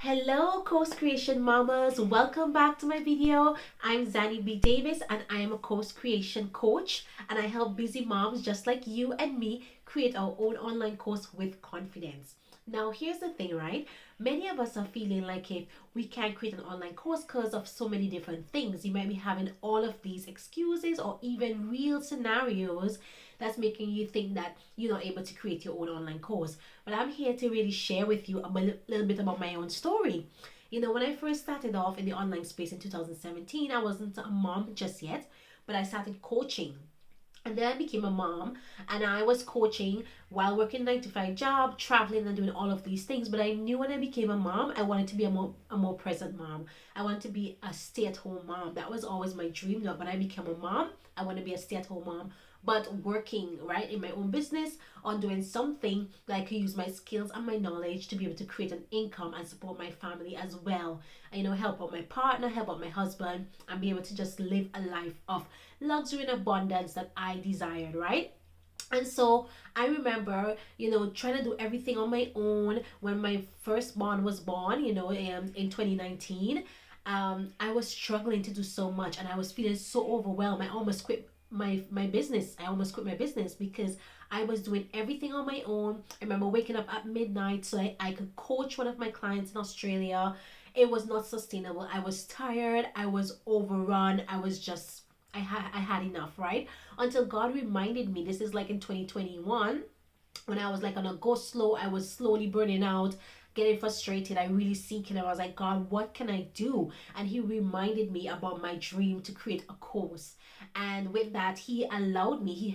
Hello course creation mamas, welcome back to my video. I'm Zanny B Davis and I am a course creation coach, and I help busy moms just like you and me create our own online course with confidence. Now here's the thing, right? Many of us are feeling like if we can't create an online course because of so many different things. You might be having all of these excuses or even real scenarios that's making you think that you're not able to create your own online course. But I'm here to really share with you a little bit about my own story. When I first started off in the online space in 2017, I wasn't a mom just yet, but I started coaching. And then I became a mom, and I was coaching while working 9 to 5 job, traveling and doing all of these things. But I knew when I became a mom, I wanted to be a more present mom. I wanted to be a stay-at-home mom. That was always my dream. That when I became a mom, I want to be a stay-at-home mom, but working right in my own business on doing something that I could use my skills and my knowledge to be able to create an income and support my family as well. Help out my partner, help out my husband, and be able to just live a life of luxury and abundance that I desired, right? And so I remember, trying to do everything on my own when my firstborn was born, in 2019. I was struggling to do so much and I was feeling so overwhelmed. I almost quit my business. I almost quit my business because I was doing everything on my own. I remember waking up at midnight so I could coach one of my clients in Australia. It was not sustainable. I was tired. I was overrun. I had enough, right? Until God reminded me, this is like in 2021, when I was like on a go slow. I was slowly burning out, getting frustrated. I really seeking. I was like, God, what can I do? And He reminded me about my dream to create a course. And with that, He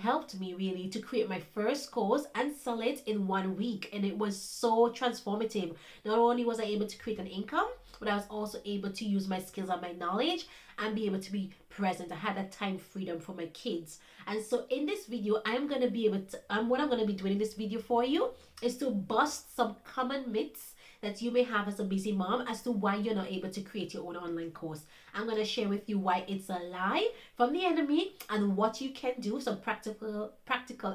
helped me really to create my first course and sell it in 1 week. And it was so transformative. Not only was I able to create an income, but I was also able to use my skills and my knowledge and be able to be present. I had that time freedom for my kids. And so in this video, what I'm going to be doing in this video for you is to bust some common myths that you may have as a busy mom as to why you're not able to create your own online course. I'm going to share with you why it's a lie from the enemy and what you can do, some practical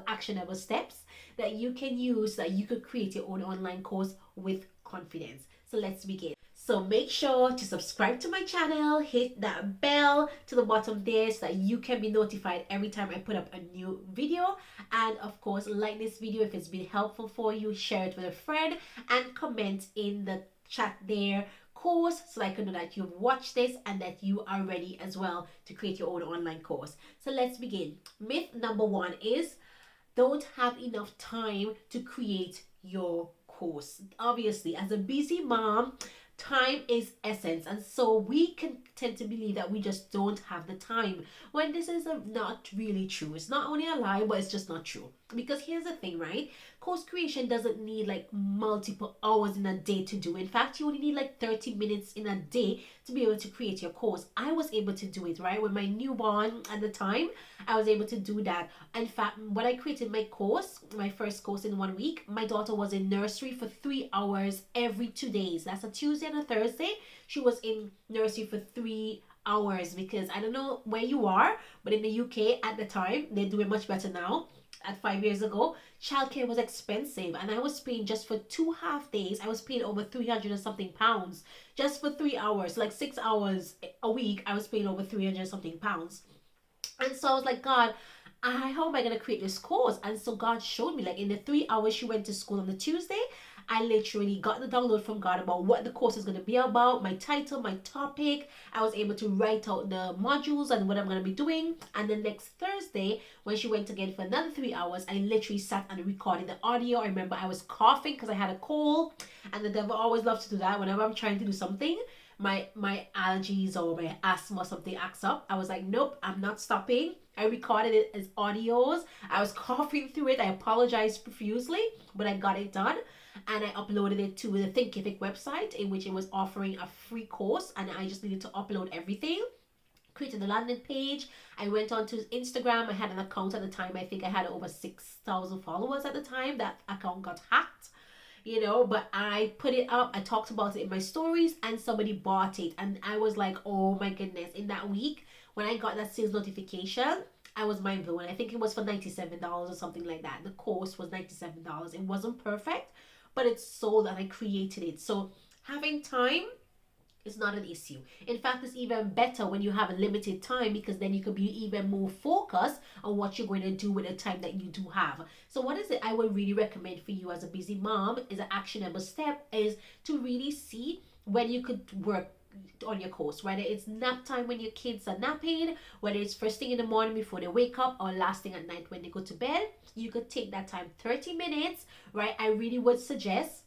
actionable steps that you can use so that you could create your own online course with confidence. So let's begin. So make sure to subscribe to my channel, hit that bell to the bottom there so that you can be notified every time I put up a new video. And of course, like this video if it's been helpful for you, share it with a friend, and comment in the chat there course so I can know that you've watched this and that you are ready as well to create your own online course. So let's begin. Myth number 1 is don't have enough time to create your course. Obviously, as a busy mom, time is essence, and so we can tend to believe that we just don't have the time, when this is not really true. It's not only a lie, but it's just not true. Because here's the thing, right? Course creation doesn't need like multiple hours in a day to do. In fact, you only need like 30 minutes in a day to be able to create your course. I was able to do it, right? With my newborn at the time, I was able to do that. In fact, when I created my course, my first course in 1 week, my daughter was in nursery for 3 hours every 2 days. That's a Tuesday and a Thursday. She was in nursery for 3 hours because I don't know where you are, but in the UK at the time, they're doing much better now. At 5 years ago, childcare was expensive, and I was paying just for 2 half days. I was paying over 300 and something pounds just for 3 hours, like 6 hours a week. I was paying over 300 and something pounds. And so I was like, God, how am I going to create this course? And so God showed me, like in the 3 hours she went to school on the Tuesday, I literally got the download from God about what the course is going to be about, my title, my topic. I was able to write out the modules and what I'm going to be doing. And then next Thursday, when she went again for another 3 hours, I literally sat and recorded the audio. I remember I was coughing because I had a cold, and the devil always loves to do that. Whenever I'm trying to do something, my allergies or my asthma or something acts up. I was like, nope, I'm not stopping. I recorded it as audios. I was coughing through it. I apologized profusely, but I got it done. And I uploaded it to the 𝐇𝐞𝐥𝐸 website, in which it was offering a free course, and I just needed to upload everything. Created the landing page. I went on to Instagram. I had an account at the time. I think I had over 6,000 followers at the time. That account got hacked, but I put it up. I talked about it in my stories, and somebody bought it. And I was like, oh my goodness. In that week, when I got that sales notification, I was mind blown. I think it was for $97 or something like that. The course was $97. It wasn't perfect, but it's sold and I created it. So Having time is not an issue. In fact, it's even better when you have a limited time, because then you can be even more focused on what you're going to do with the time that you do have. So what is it I would really recommend for you as a busy mom is an actionable step is to really see when you could work on your course, whether it's nap time when your kids are napping, whether it's first thing in the morning before they wake up, or last thing at night when they go to bed. You could take that time, 30 minutes, right? I really would suggest,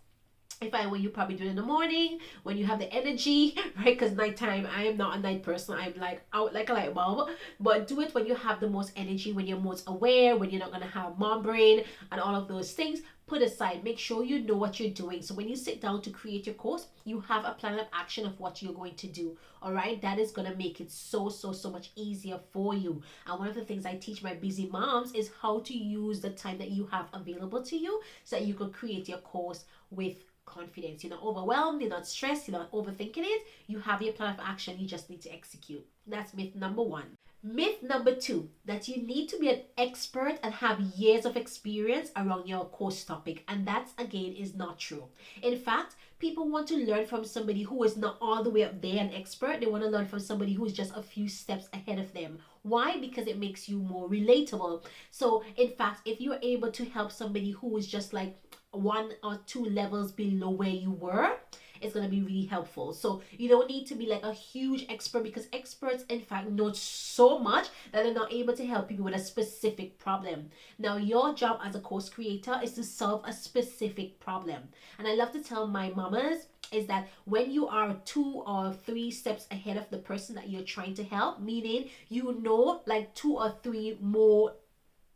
if I were you, probably do it in the morning when you have the energy, right? Because nighttime, I am not a night person. I'm like out like a light bulb. But do it when you have the most energy, when you're most aware, when you're not going to have mom brain and all of those things. Put aside, make sure you know what you're doing. So when you sit down to create your course, you have a plan of action of what you're going to do. All right, that is going to make it so much easier for you. And one of the things I teach my busy moms is how to use the time that you have available to you so that you can create your course with confidence. You're not overwhelmed, you're not stressed, you're not overthinking it. You have your plan of action, you just need to execute. That's myth number one. Myth number two, that you need to be an expert and have years of experience around your course topic. And that, again, is not true. In fact, people want to learn from somebody who is not all the way up there, an expert. They want to learn from somebody who is just a few steps ahead of them. Why? Because it makes you more relatable. So, in fact, if you're able to help somebody who is just like 1 or 2 levels below where you were, it's going to be really helpful. So you don't need to be like a huge expert, because experts in fact know so much that they're not able to help people with a specific problem. Now your job as a course creator is to solve a specific problem. And I love to tell my mamas is that when you are 2 or 3 steps ahead of the person that you're trying to help, meaning you know like 2 or 3 more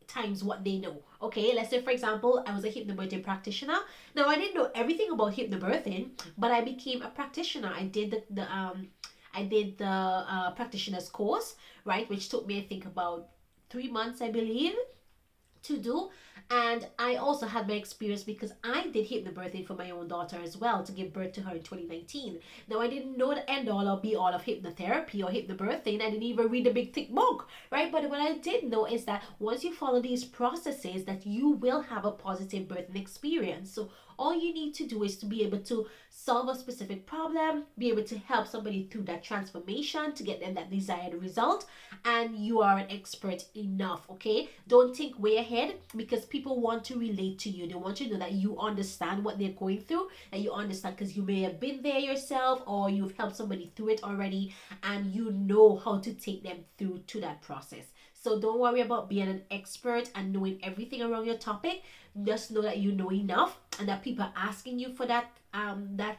times what they know. Okay, let's say for example, I was a hypnobirthing practitioner. Now I didn't know everything about hypnobirthing, but I became a practitioner. I did the practitioner's course, right, which took me I think about 3 months, I believe, to do. And I also had my experience because I did hypnobirthing for my own daughter as well, to give birth to her in 2019. Now I didn't know the end all or be all of hypnotherapy or hypnobirthing. I didn't even read the big thick book, right? But what I did know is that once you follow these processes, that you will have a positive birthing experience. So all you need to do is to be able to solve a specific problem, be able to help somebody through that transformation to get them that desired result, and you are an expert enough. Okay, don't think way ahead, because people want to relate to you. They want you to know that you understand what they're going through, and you understand because you may have been there yourself, or you've helped somebody through it already, and you know how to take them through to that process. So don't worry about being an expert and knowing everything around your topic. Just know that you know enough, and that people are asking you for that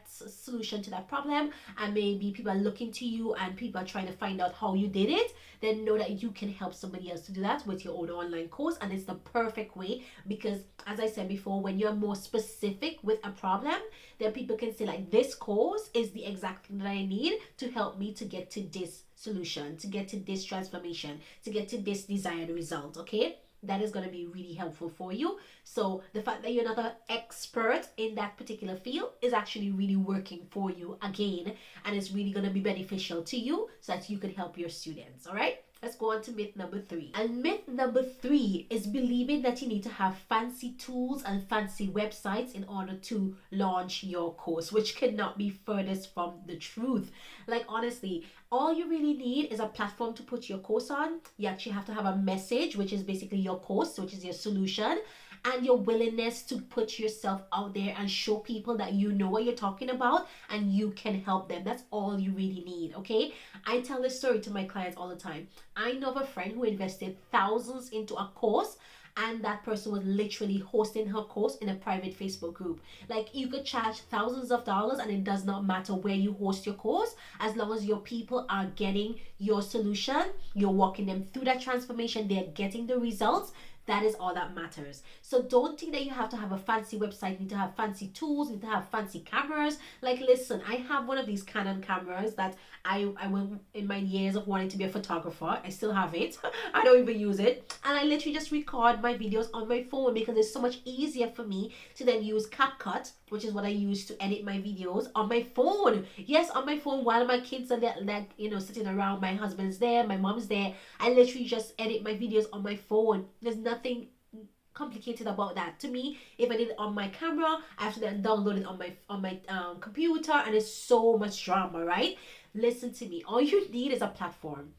solution to that problem, and maybe people are looking to you and people are trying to find out how you did it. Then know that you can help somebody else to do that with your own online course, and it's the perfect way, because as I said before, when you're more specific with a problem, then people can say like, this course is the exact thing that I need to help me to get to this solution, to get to this transformation, to get to this desired result. Okay, that is going to be really helpful for you. So the fact that you're not an expert in that particular field is actually really working for you again, and it's really going to be beneficial to you so that you can help your students. All right, let's go on to myth number 3. And myth number 3 is believing that you need to have fancy tools and fancy websites in order to launch your course, which cannot be furthest from the truth. Like honestly, all you really need is a platform to put your course on. You actually have to have a message, which is basically your course, which is your solution, and your willingness to put yourself out there and show people that you know what you're talking about and you can help them. That's all you really need. Okay, I tell this story to my clients all the time. I know of a friend who invested thousands into a course, and that person was literally hosting her course in a private Facebook group. Like, you could charge thousands of dollars and it does not matter where you host your course, as long as your people are getting your solution, you're walking them through that transformation, they're getting the results. That is all that matters. So don't think that you have to have a fancy website, you need to have fancy tools, you need to have fancy cameras. Like, listen, I have one of these Canon cameras that I went in my years of wanting to be a photographer. I still have it. I don't even use it. And I literally just record my videos on my phone, because it's so much easier for me to then use CapCut, which is what I use to edit my videos, on my phone. Yes, on my phone, while my kids are there, like, you know, sitting around, my husband's there, my mom's there. I literally just edit my videos on my phone. There's nothing complicated about that. To me, if I did it on my camera, I have to then download it on my computer, and it's so much drama, right? Listen to me. All you need is a platform.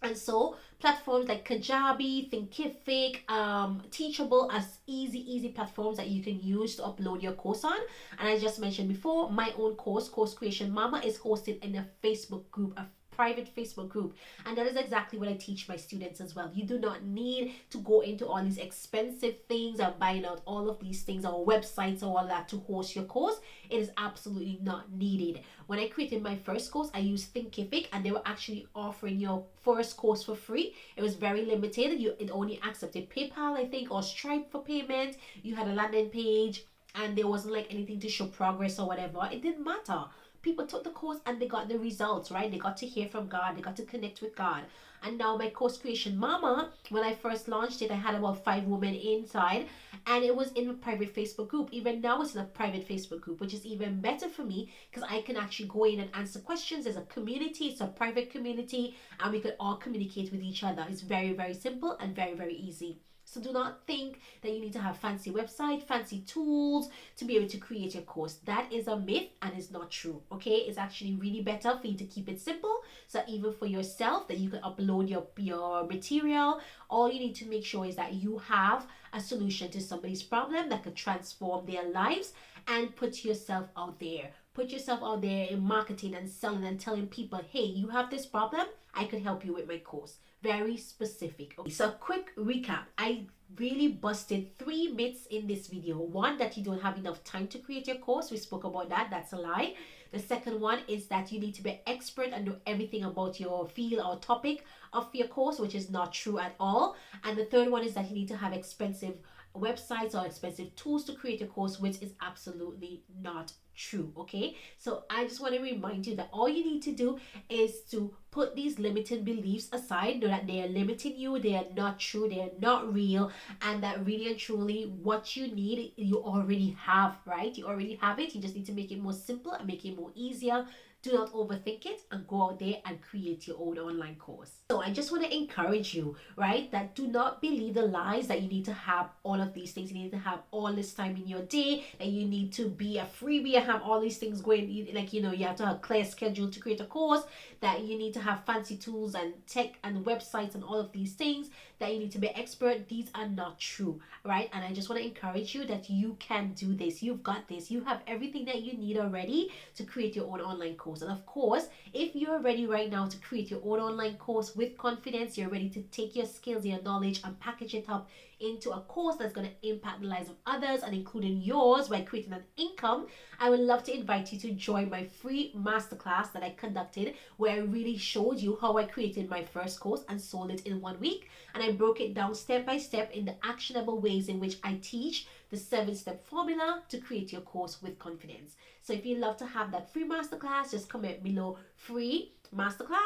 And so platforms like Kajabi, Thinkific, Teachable as easy platforms that you can use to upload your course on. And I just mentioned before, my own course, Course Creation Mama, is hosted in a Facebook group, a private Facebook group, and that is exactly what I teach my students as well. You do not need to go into all these expensive things and buying out all of these things or websites or all that to host your course. It is absolutely not needed. When I created my first course, I used Thinkific, and they were actually offering your first course for free. It was very limited. It only accepted PayPal, I think, or Stripe for payment. You had a landing page, and there wasn't like anything to show progress or whatever. It didn't matter. People took the course and they got the results, right? They got to hear from God. They got to connect with God. And now my Course Creation Mama, when I first launched it, I had about 5 women inside, and it was in a private Facebook group. Even now it's in a private Facebook group, which is even better for me because I can actually go in and answer questions. There's a community. It's a private community, and we could all communicate with each other. It's very simple and very easy. So do not think that you need to have fancy website, fancy tools to be able to create your course. That is a myth and is not true, okay? It's actually really better for you to keep it simple. So even for yourself, that you can upload your material, all you need to make sure is that you have a solution to somebody's problem that could transform their lives, and put yourself out there. Put yourself out there in marketing and selling and telling people, hey, you have this problem, I could help you with my course. Very specific. Okay, so quick recap. I really busted 3 myths in this video. One, that you don't have enough time to create your course. We spoke about that. That's a lie. The second one is that you need to be an expert and know everything about your field or topic of your course, which is not true at all. And the third one is that you need to have expensive websites or expensive tools to create a course, which is absolutely not true. Okay, so I just want to remind you that all you need to do is to put these limiting beliefs aside. Know that they are limiting you, they are not true, they are not real, and that really and truly what you need you already have, right? You already have it. You just need to make it more simple and make it more easier. Do not overthink it, and go out there and create your own online course. So I just want to encourage you, right, that do not believe the lies that you need to have all of these things. You need to have all this time in your day, that you need to be a freebie and have all these things going, like, you have to have a clear schedule to create a course, that you need to have fancy tools and tech and websites and all of these things, that you need to be expert. These are not true, right? And I just want to encourage you that you can do this. You've got this. You have everything that you need already to create your own online course. And of course, if you're ready right now to create your own online course with confidence, you're ready to take your skills, your knowledge, and package it up into a course that's going to impact the lives of others and including yours by creating an income, I would love to invite you to join my free masterclass that I conducted, where I really showed you how I created my first course and sold it in 1 week. And I broke it down step by step in the actionable ways in which I teach the 7-step formula to create your course with confidence. So if you'd love to have that free masterclass, just comment below free masterclass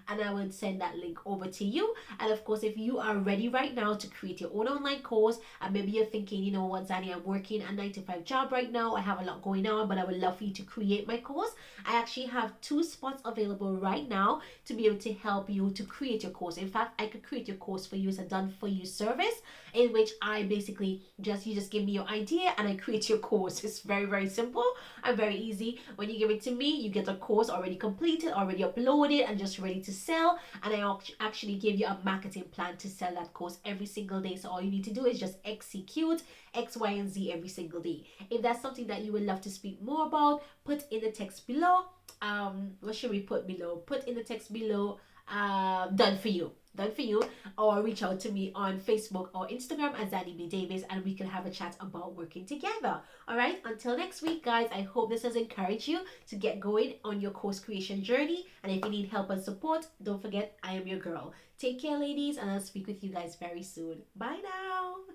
and I will send that link over to you. And of course, if you are ready right now to create your own online course, and maybe you're thinking, you know what, Zanny, I'm working a 9-to-5 job right now, I have a lot going on, but I would love for you to create my course. I actually have 2 spots available right now to be able to help you to create your course. In fact, I could create your course for you as a done for you service, in which I basically you just give me your idea and I create your course. It's very simple and very easy. When you give it to me, you get a course already completed, already uploaded, and just ready to sell. And I actually give you a marketing plan to sell that course every single day. So all you need to do is just execute X, Y, and Z every single day. If that's something that you would love to speak more about, put in the text below. What should we put below? Put in the text below, done for you, or reach out to me on Facebook or Instagram at Zanny B Davis, and we can have a chat about working together. All right, until next week, guys, I hope this has encouraged you to get going on your course creation journey. And if you need help and support, don't forget, I am your girl. Take care, ladies, and I'll speak with you guys very soon. Bye now.